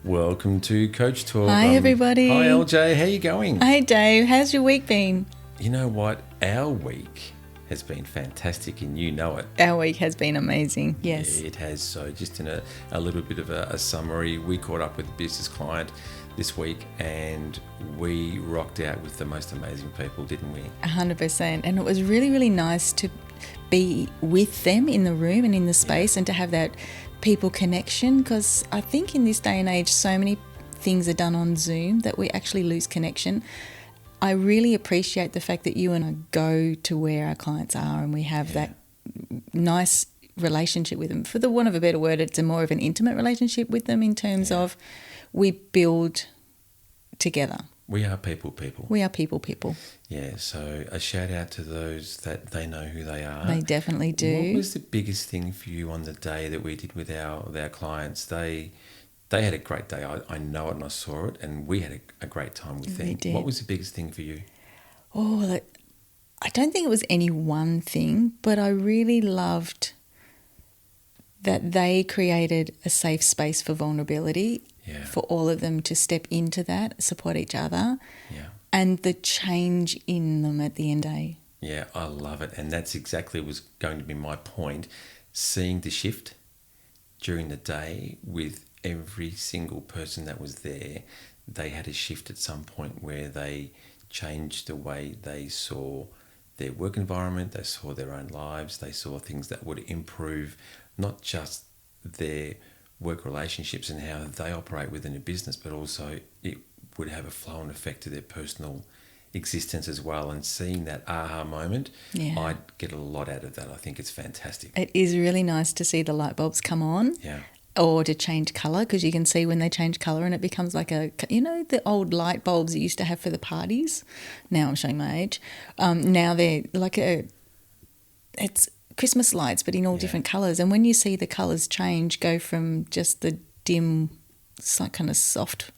Welcome to Coach Talk. Hi, everybody. Hi, LJ. How you going? Hey, Dave. How's your week been? You know what? Our week has been fantastic, and you know it. Our week has been amazing. Yes. Yeah, it has. So just in a little bit of a summary, we caught up with a business client this week, and we rocked out with the most amazing people, didn't we? 100%. And it was really, really nice to be with them in the room and in the space and to have that people connection, because I think in this day and age so many things are done on Zoom that we actually lose connection. I really appreciate the fact that you and I go to where our clients are and we have that nice relationship with them. For the want of a better word, it's a more of an intimate relationship with them in terms of we build together. We are people. We are people. Yeah, so a shout out to those that they know who they are. They definitely do. What was the biggest thing for you on the day that we did with our clients? They had a great day. I know it and I saw it, and we had a great time with them. Did. What was the biggest thing for you? Oh, I don't think it was any one thing, but I really loved that they created a safe space for vulnerability. Yeah. For all of them to step into that, support each other, and the change in them at the end of the day. Yeah, I love it. And that's exactly was going to be my point. Seeing the shift during the day with every single person that was there, they had a shift at some point where they changed the way they saw their work environment, they saw their own lives, they saw things that would improve not just their work relationships and how they operate within a business, but also it would have a flow-on effect to their personal existence as well. And seeing that aha moment, I'd get a lot out of that. I think it's fantastic. It is really nice to see the light bulbs come on. Yeah. Or to change colour, because you can see when they change colour and it becomes like the old light bulbs you used to have for the parties. Now I'm showing my age. Now they're like it's Christmas lights, but in all different colours. And when you see the colours change, go from just the dim, kind of soft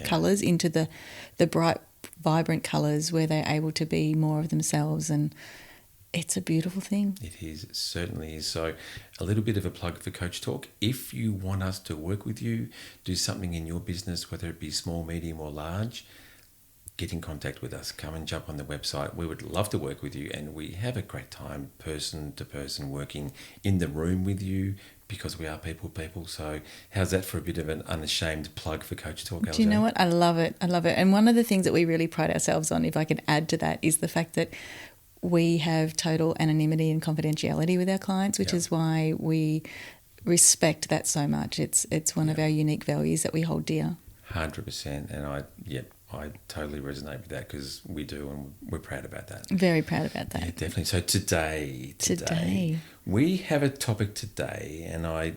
colours into the bright, vibrant colours where they're able to be more of themselves, and it's a beautiful thing. It is, it certainly is. So a little bit of a plug for Coach Talk. If you want us to work with you, do something in your business, whether it be small, medium or large, get in contact with us. Come and jump on the website. We would love to work with you, and we have a great time person to person working in the room with you, because we are people. So how's that for a bit of an unashamed plug for Coach Talk, LJ? Do you know what? I love it. And one of the things that we really pride ourselves on, if I can add to that, is the fact that we have total anonymity and confidentiality with our clients, which is why we respect that so much. It's one of our unique values that we hold dear. 100%. And I totally resonate with that, because we do, and we're proud about that. Very proud about that. Yeah, definitely. So today we have a topic today, and I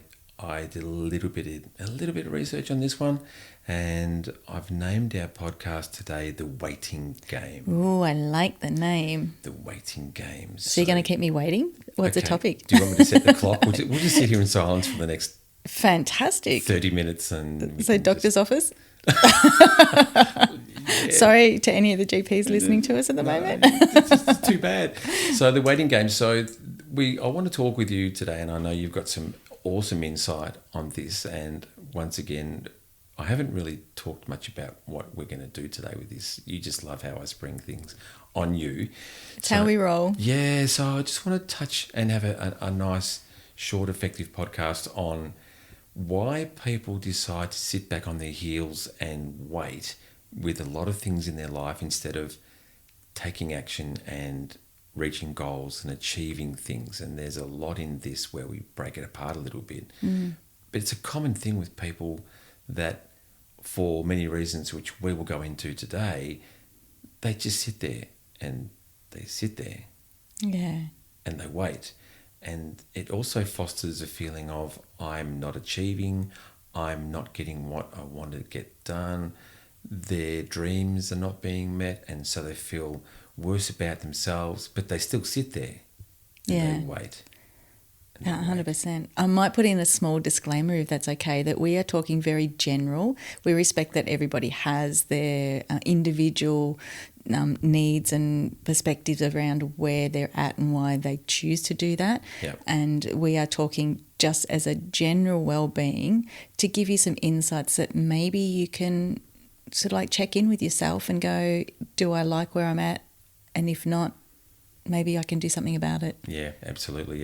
did a little bit of research on this one, and I've named our podcast today The Waiting Game. Oh, I like the name. The Waiting Game. So you're going to keep me waiting? What's the topic? Do you want me to set the clock? We'll just sit here in silence for the next fantastic 30 minutes. And so doctor's office? Sorry to any of the GPs listening to us at the moment. It's too bad. So The Waiting Game. So I want to talk with you today, and I know you've got some awesome insight on this. And once again, I haven't really talked much about what we're going to do today with this. You just love how I spring things on you. It's how we roll. Yeah, so I just want to touch and have a nice, short, effective podcast on why people decide to sit back on their heels and wait with a lot of things in their life instead of taking action and reaching goals and achieving things. And there's a lot in this where we break it apart a little bit. But it's a common thing with people that, for many reasons which we will go into today, they just sit there and and they wait. And it also fosters a feeling of, I'm not achieving, I'm not getting what I want to get done, their dreams are not being met, and so they feel worse about themselves, but they still sit there and they wait. 100%. I might put in a small disclaimer, if that's okay, that we are talking very general. We respect that everybody has their individual needs and perspectives around where they're at and why they choose to do that. Yep. And we are talking just as a general well-being, to give you some insights that maybe you can sort of like check in with yourself and go, do I like where I'm at? And if not, maybe I can do something about it. Yeah, absolutely.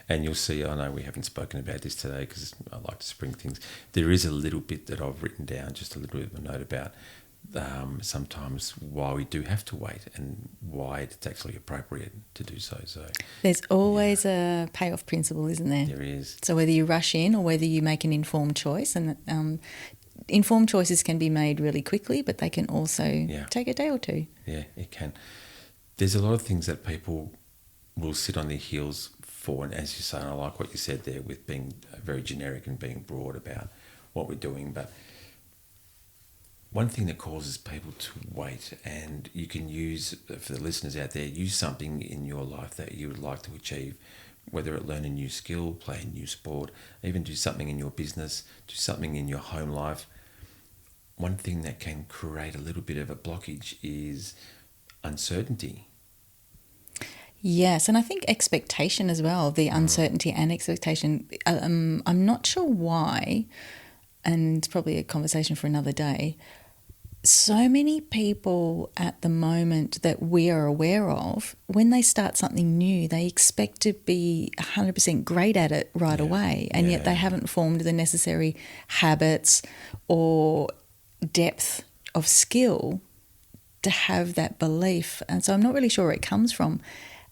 And you'll see, I know we haven't spoken about this today because I like to spring things. There is a little bit that I've written down, just a little bit of a note about sometimes why we do have to wait and why it's actually appropriate to do so. So there's always a payoff principle, isn't there? There is. So whether you rush in or whether you make an informed choice, and informed choices can be made really quickly, but they can also take a day or two. Yeah, it can. There's a lot of things that people will sit on their heels for, and as you say, and I like what you said there with being very generic and being broad about what we're doing, but one thing that causes people to wait, and you can use, for the listeners out there, use something in your life that you would like to achieve, whether it learn a new skill, play a new sport, even do something in your business, do something in your home life. One thing that can create a little bit of a blockage is uncertainty. Yes, and I think expectation as well, the uncertainty and expectation. I'm not sure why, and it's probably a conversation for another day. So many people at the moment that we are aware of, when they start something new, they expect to be 100% great at it right away, and yet they haven't formed the necessary habits or depth of skill to have that belief. And so I'm not really sure where it comes from.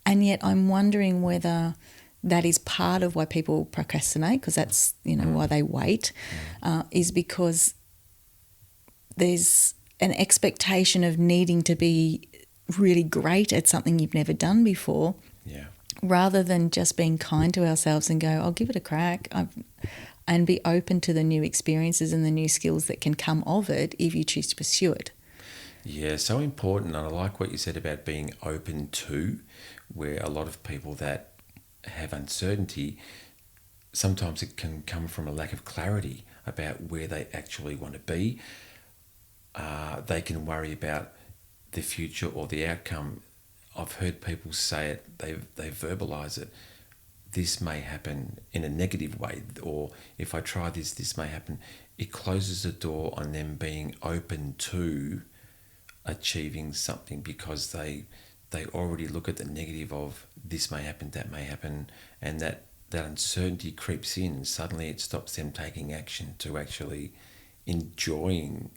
And yet I'm wondering whether that is part of why people procrastinate, because that's, why they wait, is because there's an expectation of needing to be really great at something you've never done before, rather than just being kind to ourselves and go, I'll give it a crack, and be open to the new experiences and the new skills that can come of it if you choose to pursue it. Yeah, so important. And I like what you said about being open to, where a lot of people that have uncertainty, sometimes it can come from a lack of clarity about where they actually want to be. They can worry about the future or the outcome. I've heard people say it, they verbalise it. This may happen in a negative way, or if I try this may happen. It closes the door on them being open to achieving something, because they already look at the negative of this may happen, that may happen, and that uncertainty creeps in, and suddenly it stops them taking action to actually enjoying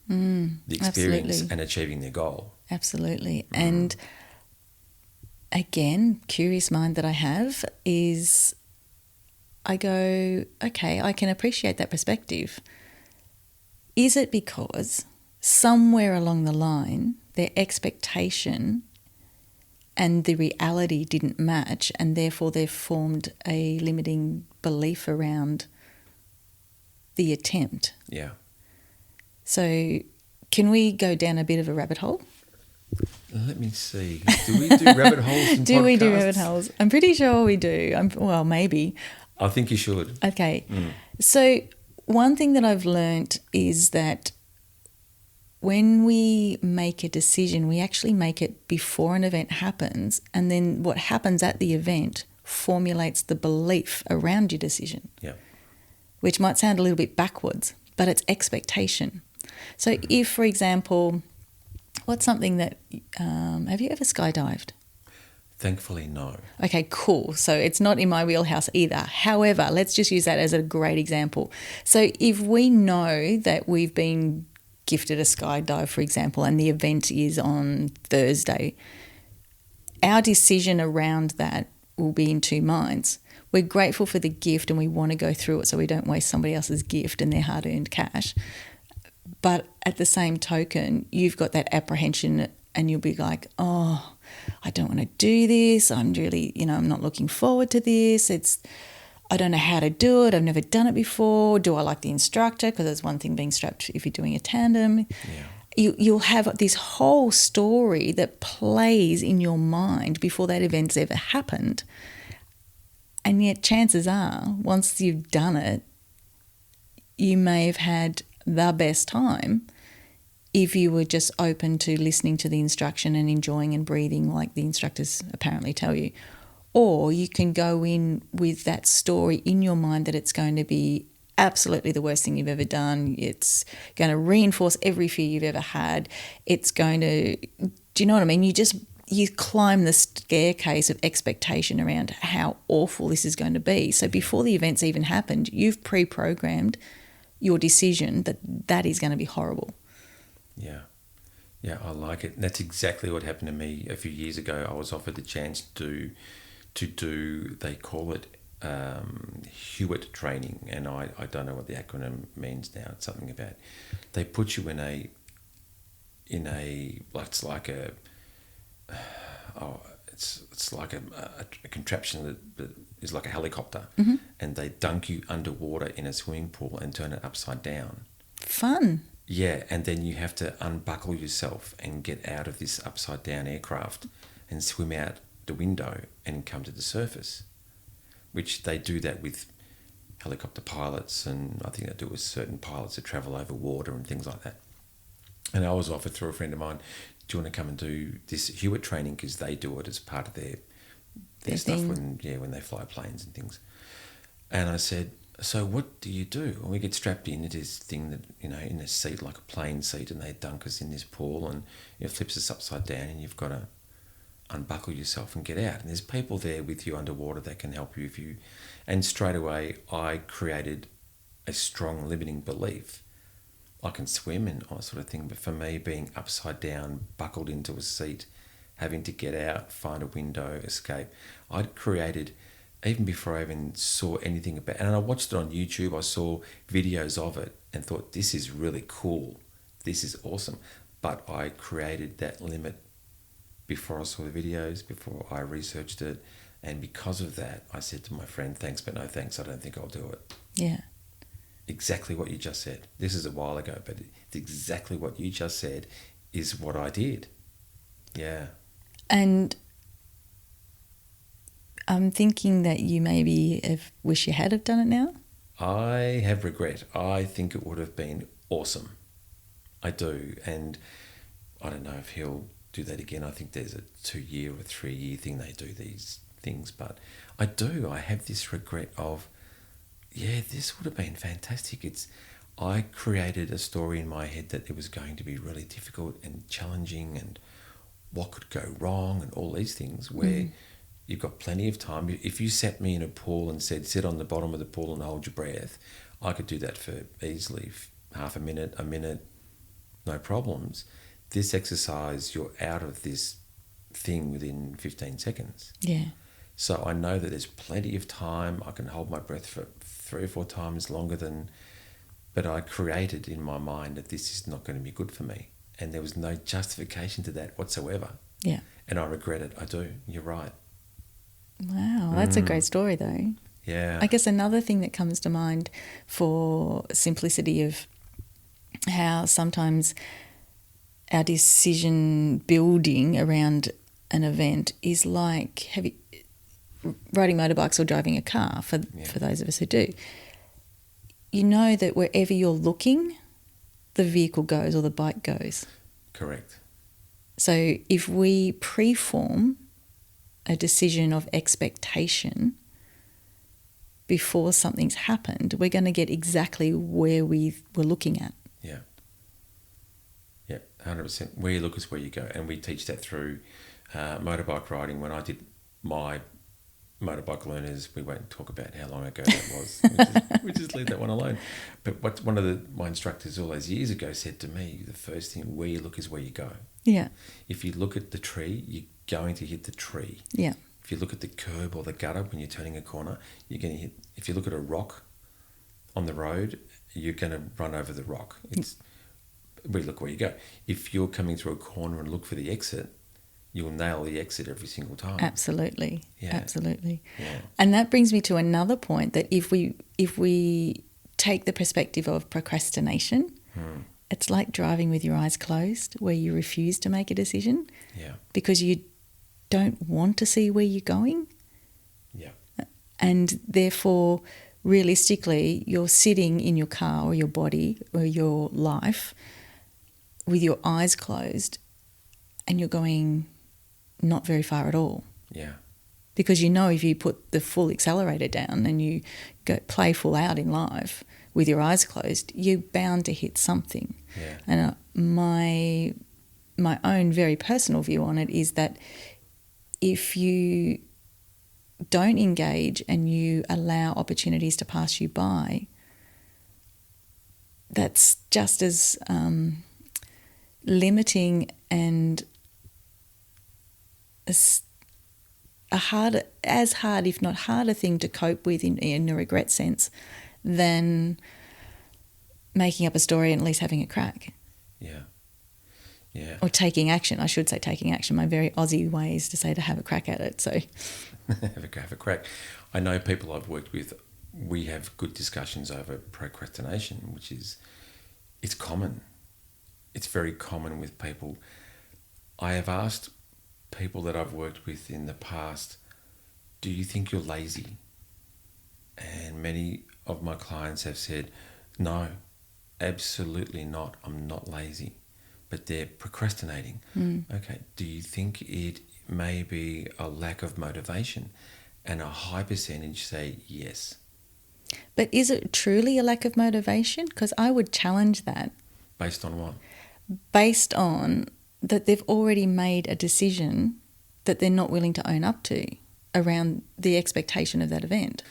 the experience absolutely. and achieving their goal. Absolutely. And again, curious mind that I have is, I go, okay, I can appreciate that perspective. Is it because somewhere along the line their expectation and the reality didn't match, and therefore they've formed a limiting belief around the attempt? Yeah. So can we go down a bit of a rabbit hole? Let me see. Do we do rabbit holes in Do podcasts? we do rabbit holes? I'm pretty sure we do. Well, maybe. I think you should. Okay. So one thing that I've learnt is that when we make a decision, we actually make it before an event happens, and then what happens at the event formulates the belief around your decision. Yeah. Which might sound a little bit backwards, but it's expectation. So if, for example, what's something that, have you ever skydived? Thankfully, no. Okay, cool. So it's not in my wheelhouse either. However, let's just use that as a great example. So if we know that we've been gifted a skydive, for example, and the event is on Thursday, our decision around that will be in two minds. We're grateful for the gift and we want to go through it so we don't waste somebody else's gift and their hard-earned cash. But at the same token, you've got that apprehension and you'll be like, oh, I don't want to do this. I'm really, I'm not looking forward to this. I don't know how to do it. I've never done it before. Do I like the instructor? Because there's one thing being strapped if you're doing a tandem. Yeah. You'll have this whole story that plays in your mind before that event's ever happened. And yet chances are, once you've done it, you may have had the best time if you were just open to listening to the instruction and enjoying and breathing like the instructors apparently tell you. Or you can go in with that story in your mind that it's going to be absolutely the worst thing you've ever done. It's going to reinforce every fear you've ever had. It's going to, do you know what I mean? You climb the staircase of expectation around how awful this is going to be. So before the events even happened, you've pre-programmed your decision that is going to be horrible. Yeah. Yeah, I like it. And that's exactly what happened to me a few years ago. I was offered the chance to do, they call it Hewitt training, and I don't know what the acronym means now. It's something about, they put you in a like, it's like a it's like a contraption that is like a helicopter, and they dunk you underwater in a swimming pool and turn it upside down. Fun. Yeah, and then you have to unbuckle yourself and get out of this upside down aircraft and swim out the window and come to the surface, which they do that with helicopter pilots, and I think they do with certain pilots that travel over water and things like that. And I was offered through a friend of mine, do you want to come and do this Hewitt training, because they do it as part of their stuff when they fly planes and things. And I said, so what do you do? Well, we get strapped into this thing that, in a seat, like a plane seat, and they dunk us in this pool, and it flips us upside down, and you've got to unbuckle yourself and get out. And there's people there with you underwater that can help you if you... And straight away, I created a strong limiting belief. I can swim and all that sort of thing, but for me, being upside down, buckled into a seat, having to get out, find a window, escape, I'd created... Even before I even saw anything about it. And I watched it on YouTube, I saw videos of it and thought, this is really cool. This is awesome. But I created that limit before I saw the videos, before I researched it. And because of that, I said to my friend, thanks, but no thanks. I don't think I'll do it. Yeah. Exactly what you just said. This is a while ago, but exactly what you just said is what I did. Yeah. And I'm thinking that you maybe wish you had have done it now. I have regret. I think it would have been awesome. I do. And I don't know if he'll do that again. I think there's a 2-year or 3-year thing they do these things. But I do. I have this regret of, this would have been fantastic. I created a story in my head that it was going to be really difficult and challenging and what could go wrong and all these things where... You've got plenty of time. If you sat me in a pool and said, sit on the bottom of the pool and hold your breath, I could do that for easily half a minute, no problems. This exercise, you're out of this thing within 15 seconds. Yeah. So I know that there's plenty of time. I can hold my breath for 3 or 4 times longer than... But I created in my mind that this is not going to be good for me. And there was no justification to that whatsoever. Yeah. And I regret it. I do. You're right. Wow, that's a great story though. Yeah. I guess another thing that comes to mind for simplicity of how sometimes our decision building around an event is like riding motorbikes or driving a car for those of us who do. You know that wherever you're looking, the vehicle goes or the bike goes. Correct. So if we preform a decision of expectation before something's happened, we're going to get exactly where we were looking at. Yeah. Yeah, 100%. Where you look is where you go. And we teach that through motorbike riding. When I did my motorbike learners, we won't talk about how long ago that was. We just leave that one alone. But what one of my instructors all those years ago said to me, the first thing, where you look is where you go. Yeah. If you look at the tree, you're going to hit the tree. Yeah. If you look at the curb or the gutter when you're turning a corner, you're going to hit... If you look at a rock on the road, you're going to run over the rock. We look where you go. If you're coming through a corner and look for the exit, you'll nail the exit every single time. Absolutely. Yeah. Absolutely. Yeah. And that brings me to another point, that if we take the perspective of procrastination, it's like driving with your eyes closed, where you refuse to make a decision because you don't want to see where you're going. Yeah. And therefore, realistically, you're sitting in your car or your body or your life with your eyes closed and you're going not very far at all. Yeah. because you know if you put the full accelerator down and you go play full out in life with your eyes closed, you're bound to hit something. Yeah. And my own very personal view on it is that if you don't engage and you allow opportunities to pass you by, that's just as limiting and as hard, if not harder, thing to cope with in a regret sense than making up a story and at least having a crack. Yeah. Yeah. Or taking action. I should say taking action. My very Aussie way is to say to have a crack at it. So have a crack. I know people I've worked with, we have good discussions over procrastination, which is, it's common. It's very common with people. I have asked people that I've worked with in the past, do you think you're lazy? And many of my clients have said, no, absolutely not. I'm not lazy. But they're procrastinating. Okay, do you think it may be a lack of motivation? And a high percentage say yes. But is it truly a lack of motivation? Because I would challenge that. Based on what? Based on that they've already made a decision that they're not willing to own up to around the expectation of that event.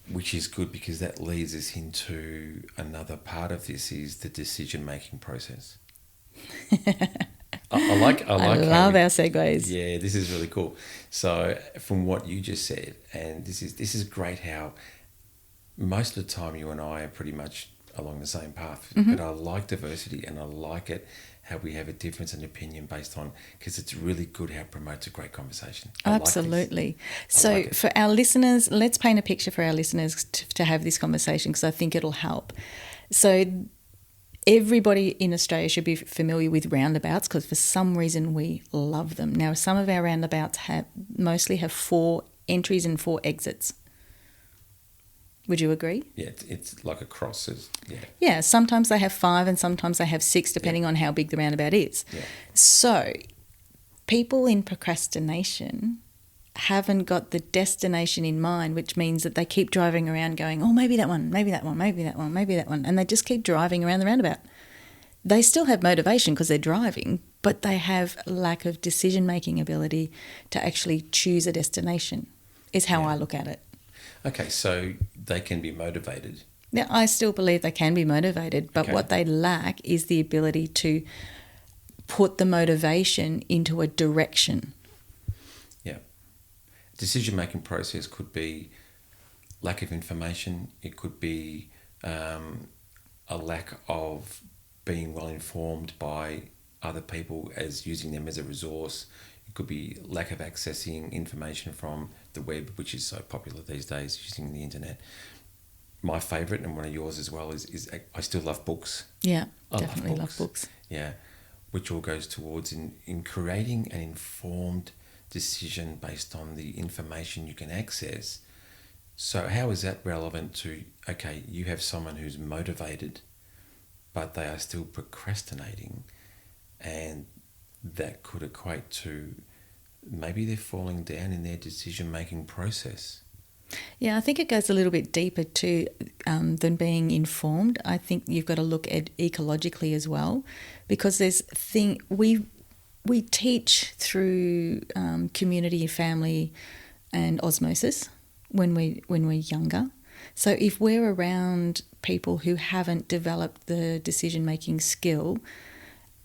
Which is good, because that leads us into another part of this, is the decision-making process. I love our segues. Yeah, this is really cool. So from what you just said, and this is great how most of the time you and I are pretty much along the same path. But I like diversity, and I like it how we have a difference in opinion based on, because it's really good how it promotes a great conversation. Absolutely. So for our listeners, let's paint a picture for our listeners to have this conversation, because I think it'll help. So everybody in Australia should be familiar with roundabouts, because for some reason we love them. Now, some of our roundabouts mostly have 4 entries and 4 exits. Would you agree? Yeah, it's like a cross. Yeah, sometimes they have 5 and sometimes they have 6, depending on how big the roundabout is. Yeah. So people in procrastination haven't got the destination in mind, which means that they keep driving around going, oh, maybe that one, maybe that one, maybe that one, maybe that one. And they just keep driving around the roundabout. They still have motivation because they're driving, but they have lack of decision-making ability to actually choose a destination, is how I look at it. Okay, so they can be motivated. Now, I still believe they can be motivated, but what they lack is the ability to put the motivation into a direction. Yeah. Decision-making process could be lack of information. It could be a lack of being well informed by other people as using them as a resource. It could be lack of accessing information from the web, which is so popular these days, using the internet. My favourite, and one of yours as well, is I still love books. Yeah, definitely love books. Yeah, which all goes towards in creating an informed decision based on the information you can access. So how is that relevant to, okay, you have someone who's motivated, but they are still procrastinating, and that could equate to maybe they're falling down in their decision-making process. Yeah, I think it goes a little bit deeper too than being informed. I think you've got to look at ecologically as well, because we teach through community, family, and osmosis when we're younger. So if we're around people who haven't developed the decision-making skill,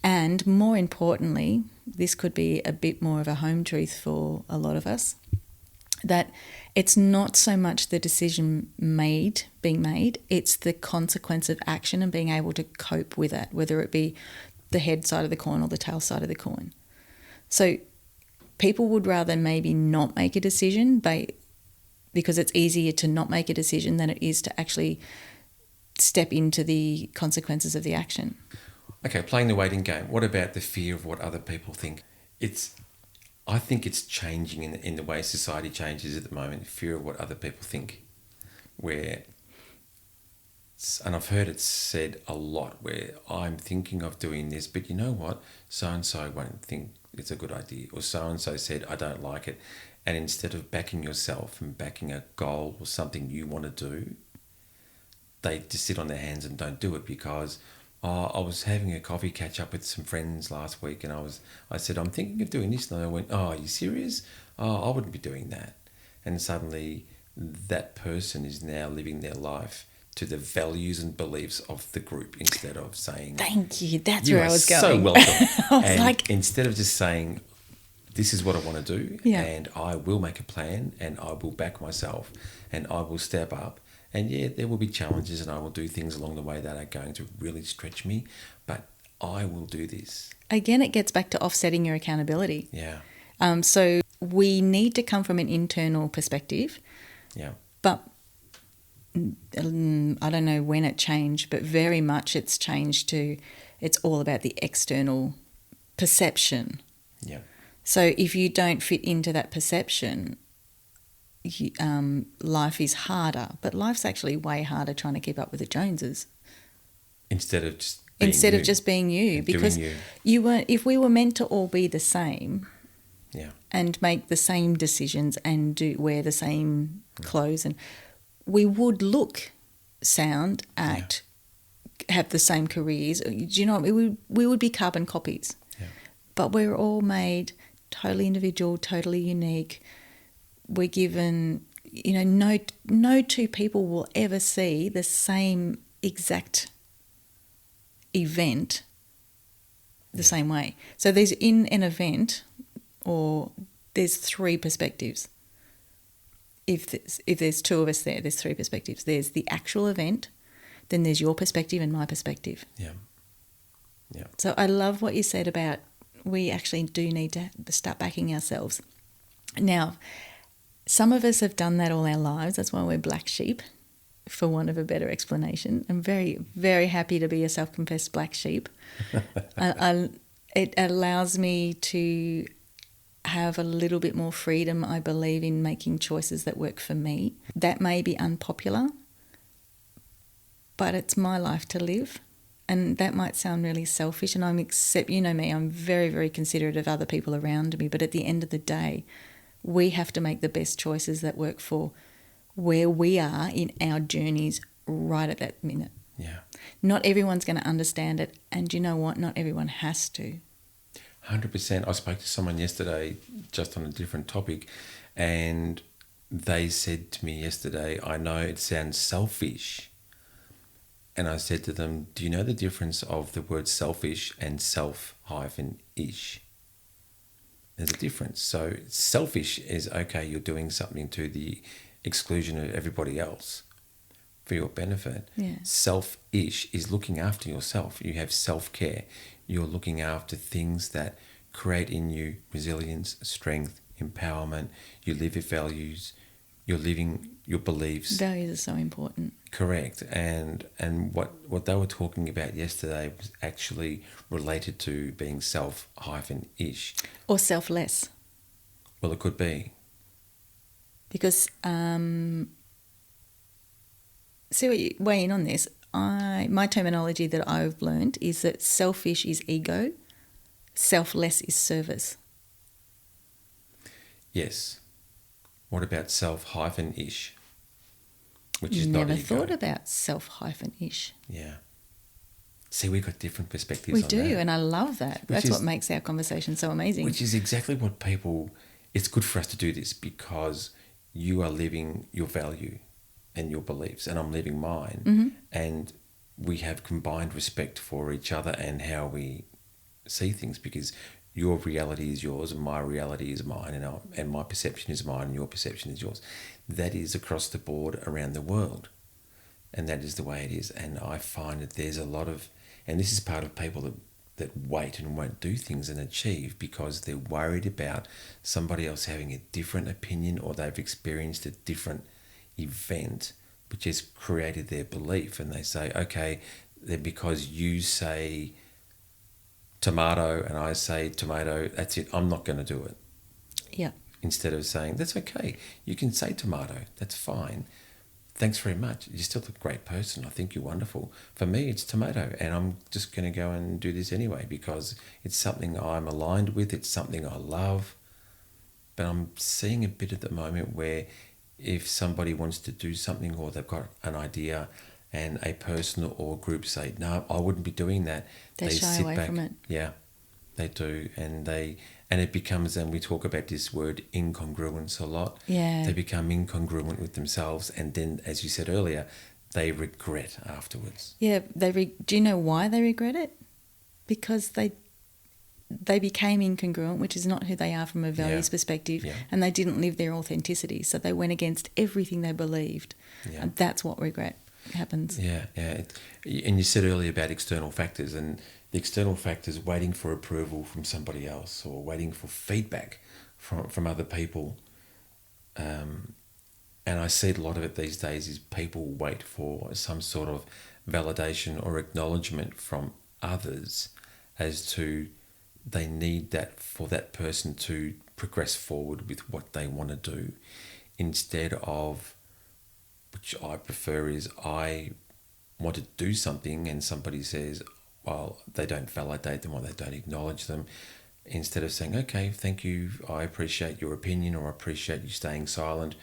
and more importantly, this could be a bit more of a home truth for a lot of us, that it's not so much the decision being made, it's the consequence of action and being able to cope with it, whether it be the head side of the coin or the tail side of the coin. So people would rather maybe not make a decision because it's easier to not make a decision than it is to actually step into the consequences of the action. Okay, playing the waiting game. What about the fear of what other people think? I think it's changing in the way society changes at the moment. Fear of what other people think, and I've heard it said a lot, where I'm thinking of doing this, but you know what? So and so won't think it's a good idea, or so and so said I don't like it, And instead of backing yourself and backing a goal or something you want to do, they just sit on their hands and don't do it because, I was having a coffee catch up with some friends last week, and I said, I'm thinking of doing this. And I went, oh, are you serious? Oh, I wouldn't be doing that. And suddenly that person is now living their life to the values and beliefs of the group instead of saying, Thank you. That's you where are I was going. so welcome. I was And like, instead of just saying, this is what I want to do, Yeah. and I will make a plan, and I will back myself, and I will step up. And yeah, there will be challenges, and I will do things along the way that are going to really stretch me, but I will do this. again, it gets back to offsetting your accountability. Yeah, So we need to come from an internal perspective, yeah, but I don't know when it changed, but very much it's changed to it's all about the external perception. yeah, So if you don't fit into that perception, life is harder. But life's actually way harder trying to keep up with the Joneses instead of just being you, and because doing you weren't. If we were meant to all be the same yeah, and make the same decisions and wear the same clothes, and we would look, sound, act, have the same careers. Do you know? We would be carbon copies. yeah, But we're all made totally individual, totally unique. We're given, no two people will ever see the same exact event the same way. So there's in an event, or there's three perspectives. If there's two of us there, there's three perspectives. There's the actual event, then there's your perspective and my perspective. yeah, yeah, So I love what you said about we actually do need to start backing ourselves. Now, some of us have done that all our lives. That's why we're black sheep, for want of a better explanation. I'm very, very happy to be a self-confessed black sheep. It allows me to have a little bit more freedom, I believe, in making choices that work for me. That may be unpopular, but it's my life to live. And that might sound really selfish, and you know me, I'm very, very considerate of other people around me. But at the end of the day, we have to make the best choices that work for where we are in our journeys right at that minute. yeah. Not everyone's going to understand it, and you know what? Not everyone has to. 100%. I spoke to someone yesterday just on a different topic, and they said to me yesterday, I know it sounds selfish. And I said to them, do you know the difference of the word selfish and self-ish? There's a difference. So selfish is, okay, you're doing something to the exclusion of everybody else for your benefit. Yeah. Selfish is looking after yourself. You have self-care. You're looking after things that create in you resilience, strength, empowerment. You live your values. You're living your beliefs. Values are so important. Correct. And what they were talking about yesterday was actually related to being self-ish. Or selfless. Well, it could be. Because, see what you weigh in on this. My terminology that I've learned is that selfish is ego, selfless is service. Yes. What about self-ish? Which is Never not ego. thought about self-ish. Yeah. See, we've got different perspectives We on do, that. and I love that. That's what makes our conversation so amazing. Which is exactly what people... It's good for us to do this because you are living your value and your beliefs, and I'm living mine. Mm-hmm. And we have combined respect for each other and how we see things, because your reality is yours and my reality is mine, and my perception is mine and your perception is yours. That is across the board around the world, and that is the way it is. And I find that there's a lot of, and this is part of people that wait and won't do things and achieve because they're worried about somebody else having a different opinion, or they've experienced a different event which has created their belief, and they say, okay, then because you say tomato and I say tomato, that's it, I'm not going to do it. Yeah. Instead of saying, that's okay, you can say tomato, that's fine. Thanks very much. You're still a great person. I think you're wonderful. For me, it's tomato, and I'm just going to go and do this anyway because it's something I'm aligned with. It's something I love. But I'm seeing a bit at the moment where if somebody wants to do something or they've got an idea and a person or group say, no, I wouldn't be doing that. They shy away from it. Yeah, they do. And it becomes, and we talk about this word incongruence a lot. Yeah. They become incongruent with themselves. And then, as you said earlier, they regret afterwards. Yeah. Do you know why they regret it? Because they became incongruent, which is not who they are from a values perspective, and they didn't live their authenticity. So they went against everything they believed. Yeah. And that's what regret happens. Yeah. And you said earlier about external factors, and the external factors waiting for approval from somebody else or waiting for feedback from other people. And I see a lot of it these days is people wait for some sort of validation or acknowledgement from others as to they need that for that person to progress forward with what they want to do, instead of, which I prefer, is I want to do something and somebody says, well, they don't validate them or they don't acknowledge them. Instead of saying, okay, thank you, I appreciate your opinion or I appreciate you staying silent,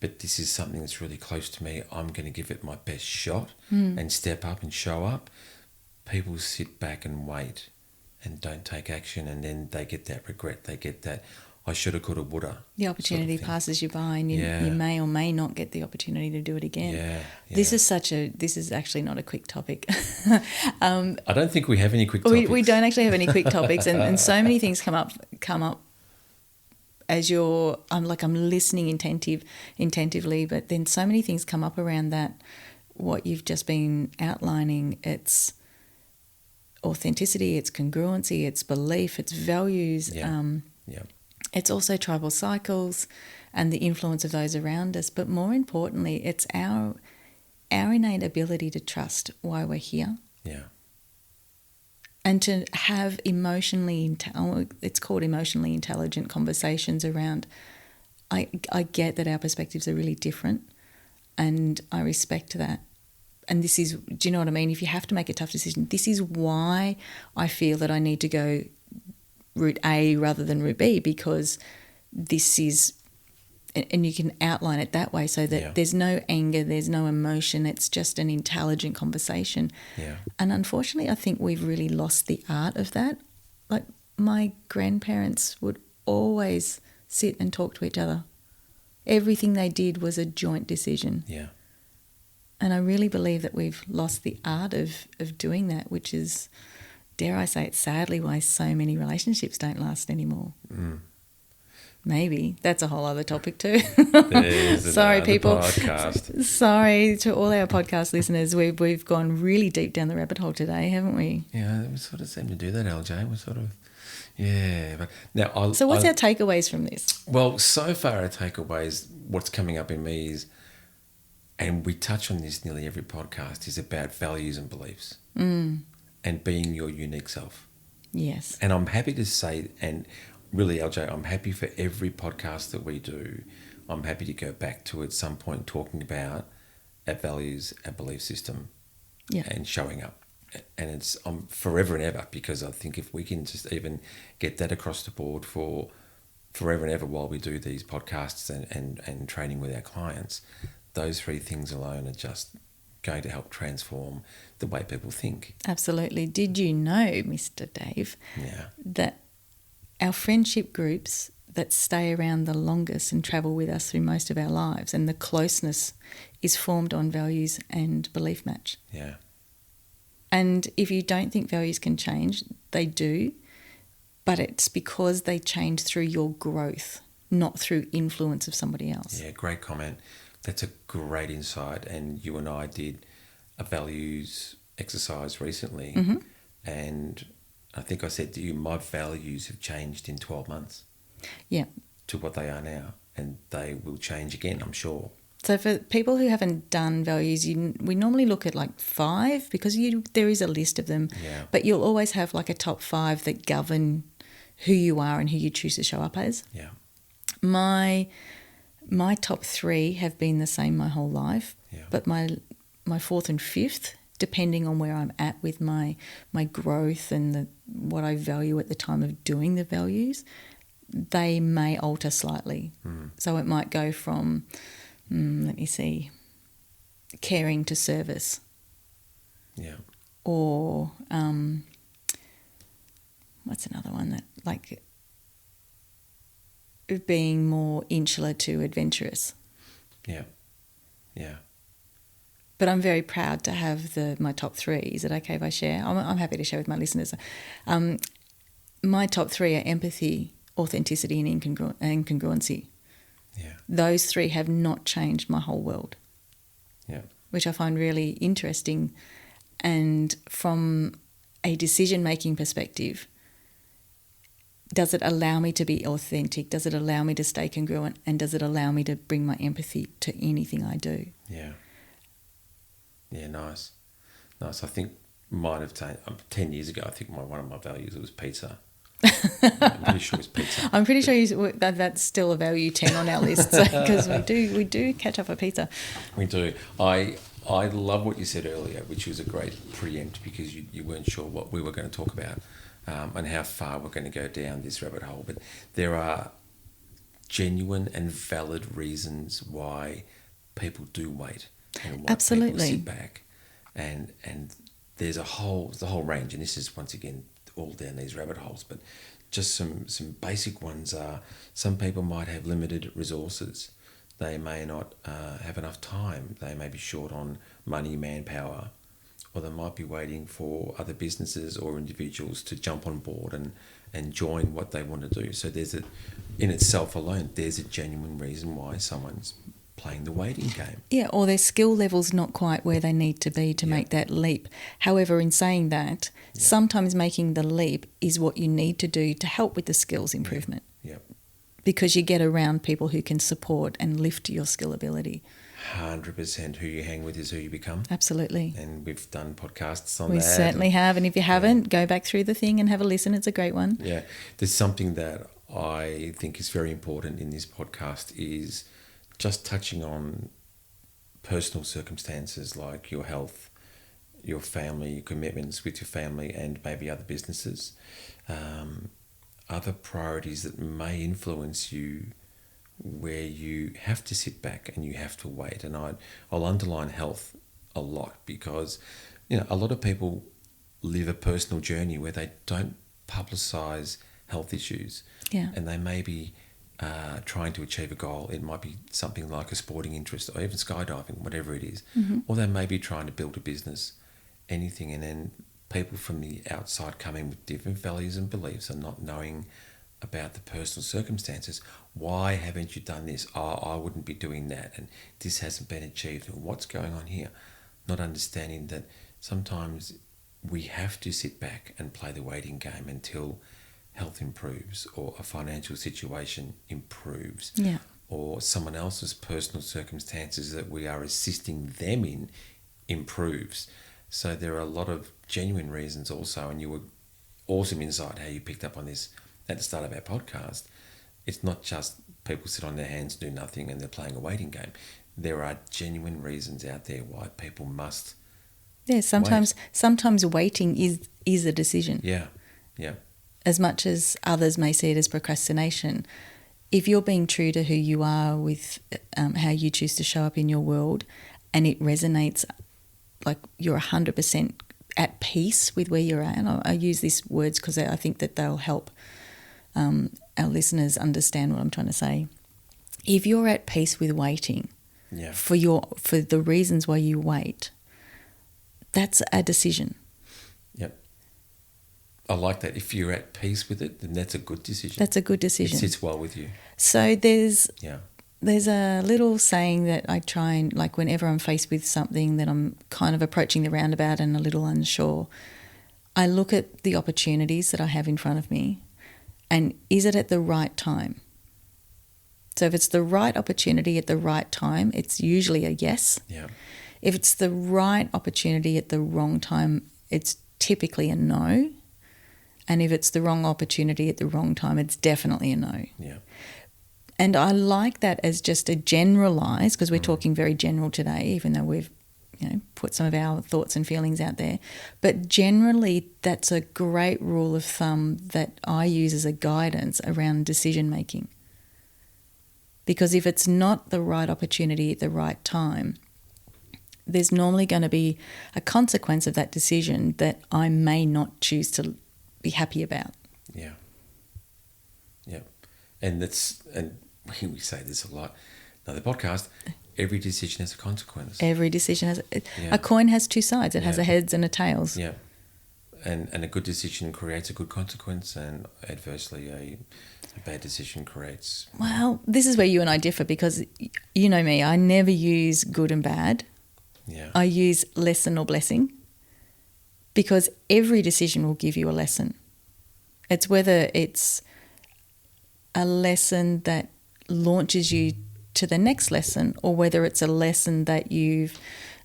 but this is something that's really close to me, I'm going to give it my best shot and step up and show up. People sit back and wait and don't take action, and then they get that regret. They get that I shoulda, coulda, woulda. The opportunity sort of passes you by, and you may or may not get the opportunity to do it again. Yeah. This is actually not a quick topic. I don't think we have any quick topics. We don't actually have any quick topics, and so many things come up as I'm listening attentively, but then so many things come up around that. What you've just been outlining, it's authenticity, it's congruency, it's belief, it's values. It's also tribal cycles and the influence of those around us. But more importantly, it's our innate ability to trust why we're here. Yeah. And to have it's called emotionally intelligent conversations around, I get that our perspectives are really different and I respect that. And this is, do you know what I mean? If you have to make a tough decision, this is why I feel that I need to go route A rather than route B, because this is, and you can outline it that way so that there's no anger, there's no emotion, it's just an intelligent conversation. Yeah. And unfortunately, I think we've really lost the art of that. Like my grandparents would always sit and talk to each other. Everything they did was a joint decision. Yeah. And I really believe that we've lost the art of doing that, which is, dare I say it, sadly why so many relationships don't last anymore. Maybe. That's a whole other topic too. Sorry, people. Podcast. Sorry to all our podcast listeners. We've gone really deep down the rabbit hole today, haven't we? Yeah, we sort of seem to do that, LJ. We're sort of, yeah. But now, so what's our takeaways from this? Well, so far our takeaways, what's coming up in me is, and we touch on this nearly every podcast, is about values and beliefs and being your unique self. Yes. And I'm happy to say, and really, LJ, I'm happy for every podcast that we do. I'm happy to go back to at some point talking about our values, our belief system, and showing up. And it's forever and ever, because I think if we can just even get that across the board for forever and ever while we do these podcasts and training with our clients, those three things alone are just going to help transform the way people think. Absolutely. Did you know, Mr. Dave, that our friendship groups that stay around the longest and travel with us through most of our lives, and the closeness is formed on values and belief match? Yeah. And if you don't think values can change, they do, but it's because they change through your growth, not through influence of somebody else. Yeah, great comment. That's a great insight. And you and I did a values exercise recently, and I think I said to you, my values have changed in 12 months. Yeah. To what they are now, and they will change again, I'm sure. So for people who haven't done values, we normally look at like 5, because there is a list of them, but you'll always have like a top 5 that govern who you are and who you choose to show up as. Yeah. My top 3 have been the same my whole life, but my 4th and 5th, depending on where I'm at with my growth and what I value at the time of doing the values, they may alter slightly. So it might go from, let me see, caring to service. Yeah. Or what's another one that, like, being more insular to adventurous. Yeah. Yeah. But I'm very proud to have my top three. Is it okay if I share? I'm happy to share with my listeners. My top three are empathy, authenticity, and incongruency. Yeah. Those three have not changed my whole world. Yeah. Which I find really interesting. And from a decision-making perspective, does it allow me to be authentic? Does it allow me to stay congruent? And does it allow me to bring my empathy to anything I do? Yeah. Yeah, nice. Nice. I think mine have changed. 10 years ago, I think one of my values was pizza. I'm pretty sure it's pizza. I'm pretty sure that's still a value 10 on our list, because we do catch up for pizza. We do. I love what you said earlier, which was a great preempt, because you weren't sure what we were going to talk about and how far we're going to go down this rabbit hole. But there are genuine and valid reasons why people do wait and why Absolutely. people sit back. And there's the whole range, and this is once again all down these rabbit holes, but just some basic ones are, some people might have limited resources. They may not have enough time. They may be short on money, manpower, or they might be waiting for other businesses or individuals to jump on board and join what they want to do. So in itself alone, there's a genuine reason why someone's playing the waiting game. Yeah, or their skill level's not quite where they need to be to make that leap. However, in saying that, sometimes making the leap is what you need to do to help with the skills improvement. Yeah. Because you get around people who can support and lift your skill ability. 100%. Who you hang with is who you become. Absolutely. And we've done podcasts on that. We certainly have. And if you haven't, go back through the thing and have a listen. It's a great one. Yeah. There's something that I think is very important in this podcast, is just touching on personal circumstances like your health, your family, your commitments with your family, and maybe other businesses, other priorities that may influence you, where you have to sit back and you have to wait. And I'll underline health a lot, because a lot of people live a personal journey where they don't publicise health issues. Yeah. And they may be trying to achieve a goal. It might be something like a sporting interest, or even skydiving, whatever it is. Mm-hmm. Or they may be trying to build a business, anything. And then people from the outside come in with different values and beliefs and not knowing about the personal circumstances. Why haven't you done this? Oh, I wouldn't be doing that. And this hasn't been achieved. And what's going on here? Not understanding that sometimes we have to sit back and play the waiting game until health improves, or a financial situation improves, or someone else's personal circumstances that we are assisting them in improves. So there are a lot of genuine reasons also, and you were awesome insight how you picked up on this at the start of our podcast. It's not just people sit on their hands, do nothing, and they're playing a waiting game. There are genuine reasons out there why people must sometimes waiting is a decision. Yeah. As much as others may see it as procrastination, if you're being true to who you are with how you choose to show up in your world, and it resonates, like you're 100% at peace with where you're at, and I use these words because I think that they'll help our listeners understand what I'm trying to say. If you're at peace with waiting for the reasons why you wait, that's a decision. Yep. I like that. If you're at peace with it, then that's a good decision. That's a good decision. It sits well with you. So there's a little saying that I try and, like, whenever I'm faced with something that I'm kind of approaching the roundabout and a little unsure, I look at the opportunities that I have in front of me, and is it at the right time? So if it's the right opportunity at the right time, it's usually a yes. Yeah. If it's the right opportunity at the wrong time, it's typically a no. And if it's the wrong opportunity at the wrong time, it's definitely a no. Yeah. And I like that as just a generalised, because we're talking very general today, even though we've put some of our thoughts and feelings out there. But generally, that's a great rule of thumb that I use as a guidance around decision making. Because if it's not the right opportunity at the right time, there's normally going to be a consequence of that decision that I may not choose to be happy about. Yeah. Yeah. And we say this a lot. Another podcast, every decision has a consequence. Every decision has a coin has two sides. It has a heads and a tails. Yeah. And a good decision creates a good consequence, and adversely a bad decision creates... Well, this is where you and I differ, because you know me, I never use good and bad. Yeah. I use lesson or blessing, because every decision will give you a lesson. It's whether it's a lesson that launches you to the next lesson, or whether it's a lesson that you've,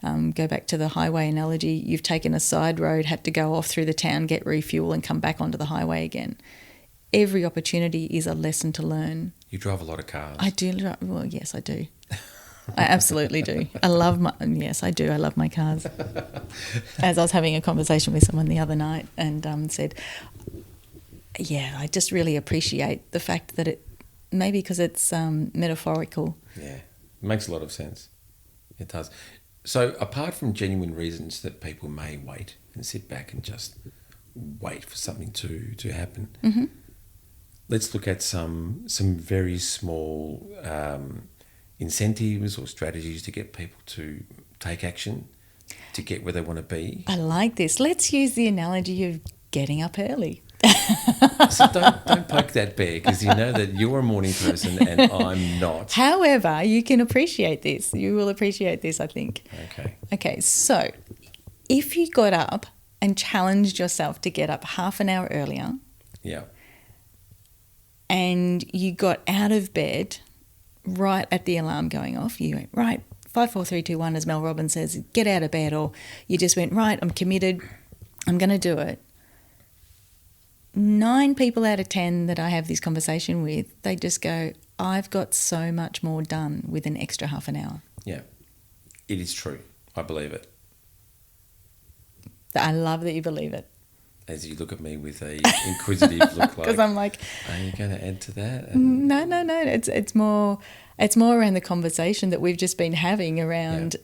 go back to the highway analogy, you've taken a side road, had to go off through the town, get refuel and come back onto the highway again. Every opportunity is a lesson to learn. You drive a lot of cars. I do. Well, yes, I do. I absolutely do. Yes, I do. I love my cars. As I was having a conversation with someone the other night and said, yeah, I just really appreciate the fact that it, maybe because it's metaphorical. Yeah, it makes a lot of sense. It does. So apart from genuine reasons that people may wait and sit back and just wait for something to happen, mm-hmm. Let's look at some very small incentives or strategies to get people to take action to get where they want to be. I like this. Let's use the analogy of getting up early. So don't poke that bear, because you know that you're a morning person and I'm not. However, you can appreciate this. You will appreciate this, I think. Okay, so if you got up and challenged yourself to get up half an hour earlier, yeah, and you got out of bed right at the alarm going off, you went, right, 5, 4, 3, 2, 1, as Mel Robbins says, get out of bed, or you just went, right, I'm committed, I'm going to do it. 9 people out of 10 that I have this conversation with, they just go, I've got so much more done with an extra half an hour. Yeah, it is true. I believe it. I love that you believe it. As you look at me with a inquisitive look, because I'm like, are you going to add to that? And no. It's more around the conversation that we've just been having around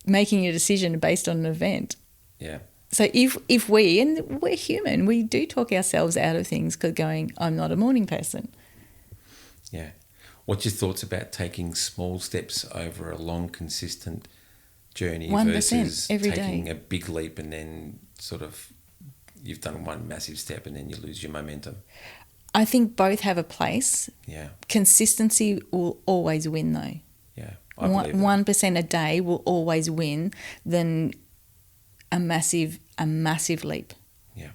making a decision based on an event. Yeah. So if we, and we're human, we do talk ourselves out of things because going, I'm not a morning person. Yeah. What's your thoughts about taking small steps over a long, consistent journey 1% versus every taking day. a big leap and then sort of you've done one massive step and then you lose your momentum? I think both have a place. Yeah. Consistency will always win, though. Yeah, I believe that. 1% a day will always win than a massive leap. Yeah.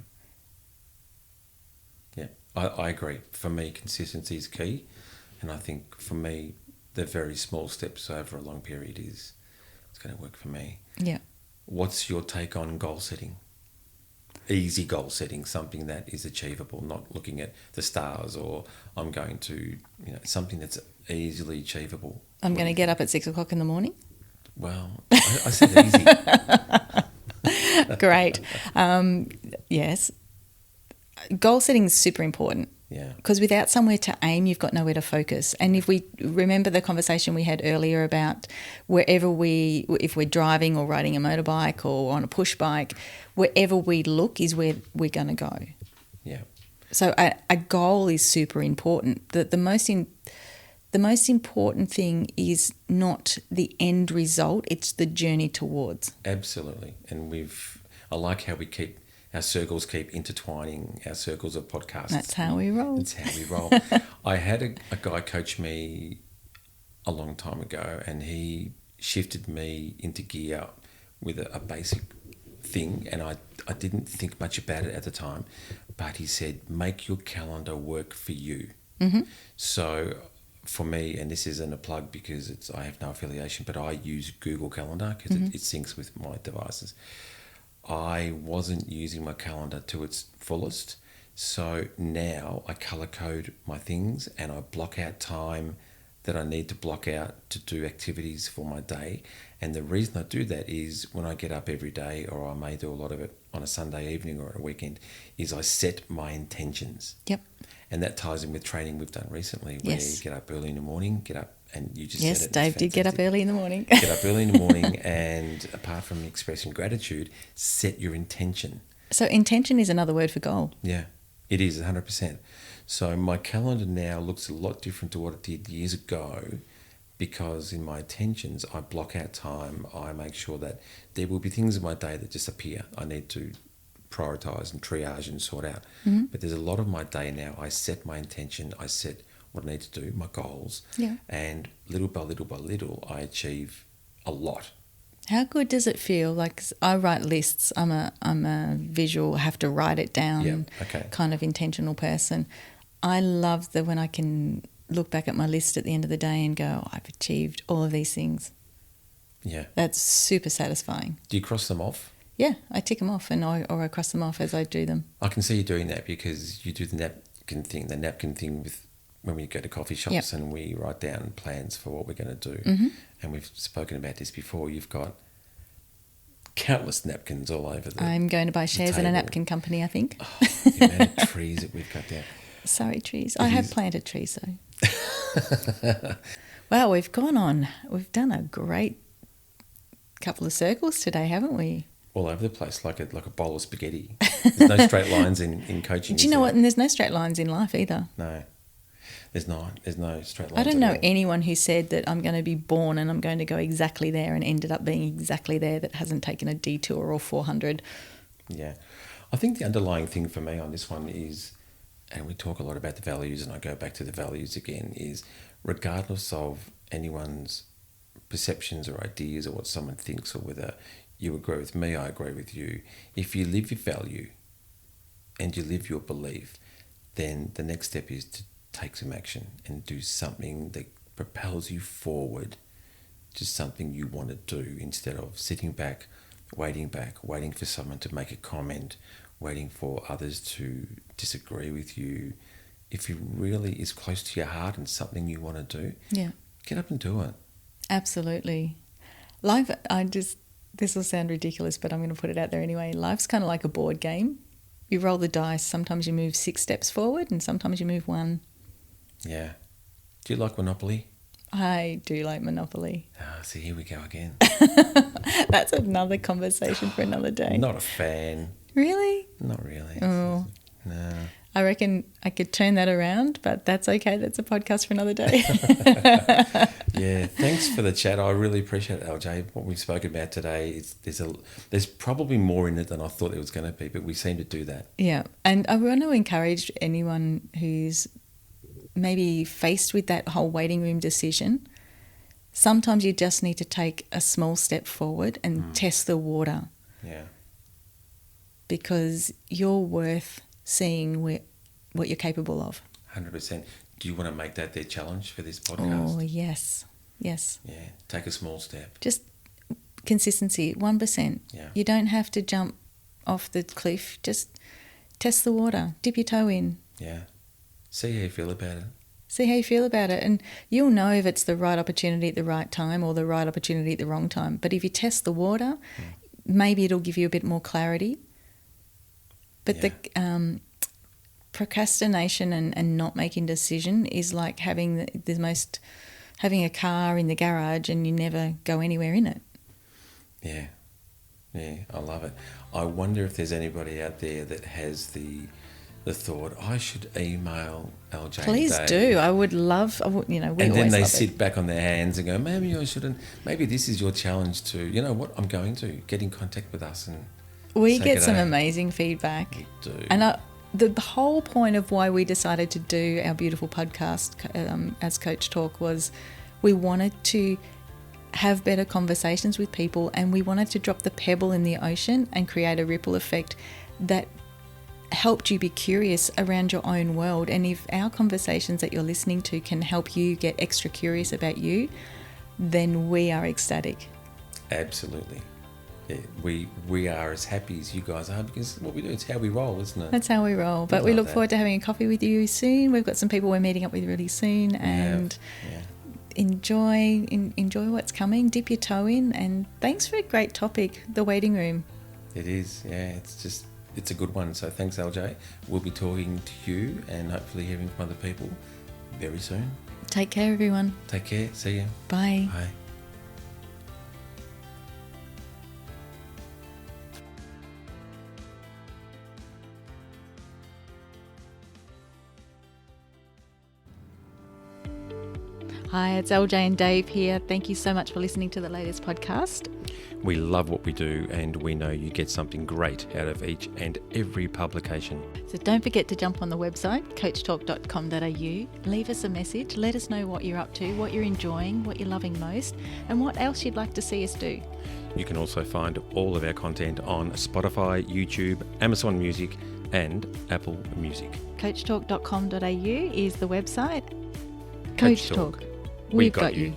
Yeah, I agree. For me, consistency is key. And I think for me, the very small steps over a long period it's going to work for me. Yeah. What's your take on goal setting? Easy goal setting, something that is achievable, not looking at the stars or I'm going to, something that's easily achievable. I'm going to get up at 6 o'clock in the morning. Well, I said easy. Great. Yes. Goal setting is super important. Yeah. Because without somewhere to aim, you've got nowhere to focus. And if we remember the conversation we had earlier about if we're driving or riding a motorbike or on a push bike, wherever we look is where we're going to go. Yeah. So a goal is super important. The most important thing is not the end result; it's the journey towards. Absolutely, and I like how our circles keep intertwining, our circles of podcasts. That's how we roll. That's how we roll. I had a guy coach me a long time ago, and he shifted me into gear with a basic thing, and I didn't think much about it at the time, but he said, make your calendar work for you. Mm-hmm. So for me, and this isn't a plug because I have no affiliation, but I use Google Calendar because it syncs with my devices. I wasn't using my calendar to its fullest, so now I colour code my things and I block out time that I need to block out to do activities for my day. And the reason I do that is when I get up every day, or I may do a lot of it on a Sunday evening or a weekend, is I set my intentions. Yep. And that ties in with training we've done recently, where Yes. you get up early in the morning, get up and you just Yes, set it. Dave did get up early in the morning. Get up early in the morning and apart from expressing gratitude, set your intention. So intention is another word for goal. Yeah, it is 100%. So my calendar now looks a lot different to what it did years ago, because in my intentions, I block out time. I make sure that there will be things in my day that just appear. I need to prioritise and triage and sort out. Mm-hmm. But there's a lot of my day now, I set my intention, I set what I need to do, my goals, Yeah. and little by little, I achieve a lot. How good does it feel? Like, I write lists. I'm a visual, have to write it down, Yeah, okay. kind of intentional person. I love when I can look back at my list at the end of the day and go, oh, I've achieved all of these things. Yeah. That's super satisfying. Do you cross them off? Yeah, I tick them off or I cross them off as I do them. I can see you doing that because you do the napkin thing with when we go to coffee shops. Yep. And we write down plans for what we're going to do. Mm-hmm. And we've spoken about this before. You've got countless napkins all over the I'm going to buy shares in a table. napkin company, I think. Oh, the amount of trees that we've cut down. Sorry, trees. It I have is. planted trees, though. Wow, we've done a great couple of circles today, haven't we? All over the place, like a bowl of spaghetti. There's no straight lines in coaching. Do you know what? And there's no straight lines in life either. No, there's not. There's no straight lines. I don't at know all. anyone who said that I'm going to be born and I'm going to go exactly there and ended up being exactly there that hasn't taken a detour or 400. Yeah. I think the underlying thing for me on this one is, and we talk a lot about the values, and I go back to the values again, is regardless of anyone's perceptions or ideas or what someone thinks or whether you agree with me, I agree with you, if you live your value and you live your belief, then the next step is to take some action and do something that propels you forward, just something you want to do instead of sitting back, waiting for someone to make a comment, waiting for others to disagree with you. If it really is close to your heart and something you want to do, Yeah, get up and do it. absolutely. Life, this will sound ridiculous, but I'm going to put it out there anyway. Life's kind of like a board game. You roll the dice. Sometimes you move 6 steps forward and sometimes you move 1. Yeah. Do you like Monopoly? I do like Monopoly. Ah, see, here we go again. That's another conversation for another day. Not a fan. Really? Not really. Oh. No. I reckon I could turn that around, but that's okay. That's a podcast for another day. Yeah, thanks for the chat. I really appreciate it, LJ. What we've spoken about today, there's probably more in it than I thought there was going to be, but we seem to do that. Yeah, and I want to encourage anyone who's maybe faced with that whole waiting room decision. Sometimes you just need to take a small step forward and test the water, Yeah. because you're worth seeing what you're capable of. 100%. Do you want to make that their challenge for this podcast? Oh, yes. Yes. Yeah, take a small step. Just consistency, 1%. Yeah. You don't have to jump off the cliff. Just test the water, dip your toe in, Yeah. See how you feel about it. see how you feel about it. And you'll know if it's the right opportunity at the right time or the right opportunity at the wrong time. But if you test the water, maybe it'll give you a bit more clarity. But the procrastination and not making decision is like having having a car in the garage and you never go anywhere in it. Yeah. Yeah, I love it. I wonder if there's anybody out there that has the thought, I should email LJ. Please today. do. I would love, we And then always they love sit it. back on their hands and go, maybe I shouldn't. Maybe this is your challenge to, you know what, I'm going to get in contact with us. And We say get some g'day. amazing feedback. We do. And the whole point of why we decided to do our beautiful podcast as Coach Talk was we wanted to have better conversations with people, and we wanted to drop the pebble in the ocean and create a ripple effect that helped you be curious around your own world. And if our conversations that you're listening to can help you get extra curious about you, then we are ecstatic. Absolutely. Yeah, we are as happy as you guys are, because what we do, it's how we roll, isn't it? That's how we roll. But we love look that. forward to having a coffee with you soon. We've got some people we're meeting up with really soon, and Yeah. enjoy what's coming, dip your toe in, and thanks for a great topic, the waiting room. It is, yeah. It's a good one. So thanks, LJ. We'll be talking to you and hopefully hearing from other people very soon. Take care, everyone. Take care. See you. Bye. Bye. Hi, it's LJ and Dave here. Thank you so much for listening to the latest podcast. We love what we do, and we know you get something great out of each and every publication. So don't forget to jump on the website, coachtalk.com.au, leave us a message, let us know what you're up to, what you're enjoying, what you're loving most, and what else you'd like to see us do. You can also find all of our content on Spotify, YouTube, Amazon Music, and Apple Music. Coachtalk.com.au is the website. Coach Talk. We've got you.